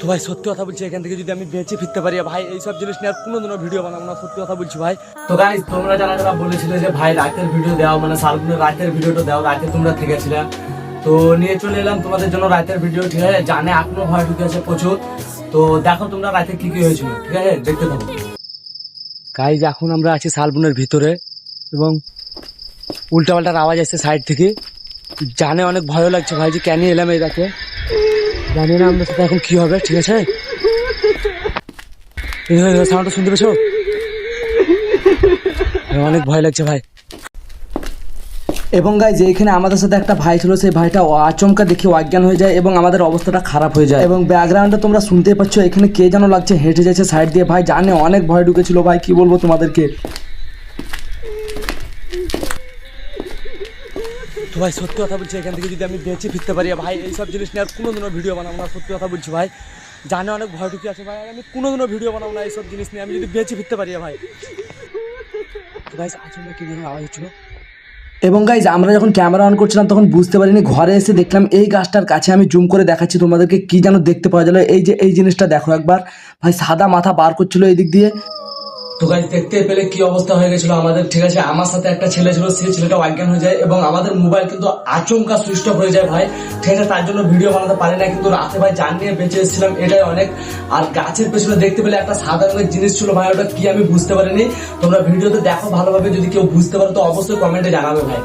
তো ভাই সত্যি কথা বলছি, এখান থেকে যদি আমি বেঁচে ফিরতে পারি ভাই এইসব জিনিস নিয়ে আর কোনোদিনও ভিডিও বানাবো না, সত্যি কথা বলছি ভাই। তো গাইস তোমরা যারা যারা বলেছিলে যে ভাই রাতের ভিডিও দাও, মানে শালবনের রাতের ভিডিওটা দাও, রাতে তোমরা থেকেছিলে, তো নিয়ে চলে এলাম তোমাদের জন্য রাতের ভিডিও। ঠিক আছে, জানে এখনো ভয় ঢুকে আছে প্রচুর। তো দেখো তোমরা রাতে কি কি হয়েছিল, ঠিক আছে দেখতে থাকো। গাইস এখন আমরা আছি শালবনের ভিতরে এবং উল্টাপাল্টার আওয়াজ আসছে সাইড থেকে। জানে অনেক ভয় লাগছে ভাই, যে কেন এলাম এই রাতে, জানি না আমরা সাথে এখন কি হবে। ঠিক আছে, সাউন্ডটা শুনতে পেছো? অনেক ভয় লাগছে ভাই। এবং গাইজ এখানে আমাদের সাথে একটা ভাই ছিল, সেই ভাইটা আচমকা দেখে অজ্ঞান হয়ে যায় এবং আমাদের অবস্থাটা খারাপ হয়ে যায়। এবং ব্যাকগ্রাউন্ডে তোমরা শুনতেই পাচ্ছ, এখানে কে যেন লাগছে হেঁটে যাচ্ছে সাইড দিয়ে। ভাই জানে অনেক ভয় ঢুকেছিল ভাই, কি বলবো তোমাদেরকে। তো ভাই সত্যি কথা বলছি, এখান থেকে যদি আমি বেঁচে ফিরতে পারি ভাই এইসব জিনিস নিয়ে আর কোনোদিনও ভিডিও বানাবো না, সত্যি কথা বলছি ভাই। জানে অনেক ভয় ঢুকে আছে ভাই, আমি কোনোদিনও ভিডিও বানাবো না এইসব জিনিস নিয়ে, আমি যদি বেঁচে ফিরতে পারি ভাই। ভাই আচমকা কি যেন আওয়াজ হচ্ছিল। এবং গাইজ আমরা যখন ক্যামেরা অন করছিলাম তখন বুঝতে পারিনি, ঘরে এসে দেখলাম এই গাছটার কাছে, আমি জুম করে দেখাচ্ছি তোমাদেরকে, কি যেন দেখতে পাওয়া গেল। এই যে এই জিনিসটা দেখো একবার, ভাই সাদা মাথা বার করছিল এই দিক দিয়ে। তো গাইজ দেখতে পেলে কি অবস্থা হয়ে গেছিল আমাদের। ঠিক আছে, আমার সাথে একটা ছেলে ছিল, সেই ছেলেটা অজ্ঞান হয়ে যায় এবং আমাদের মোবাইল কিন্তু আচমকা সুইচ অফ হয়ে যায় ভাই। ঠিক আছে, তার জন্য ভিডিও বানাতে পারি না, কিন্তু রাতে ভাই জান নিয়ে বেঁচে এসেছিলাম, এটাই অনেক। আর গাছের পেছনে দেখতে পেলে একটা সাদা রঙের জিনিস ছিল ভাই, ওটা কি আমি বুঝতে পারিনি। তোমরা ভিডিওতে দেখো ভালোভাবে, যদি কেউ বুঝতে পারো তো অবশ্যই কমেন্টে জানাবে ভাই।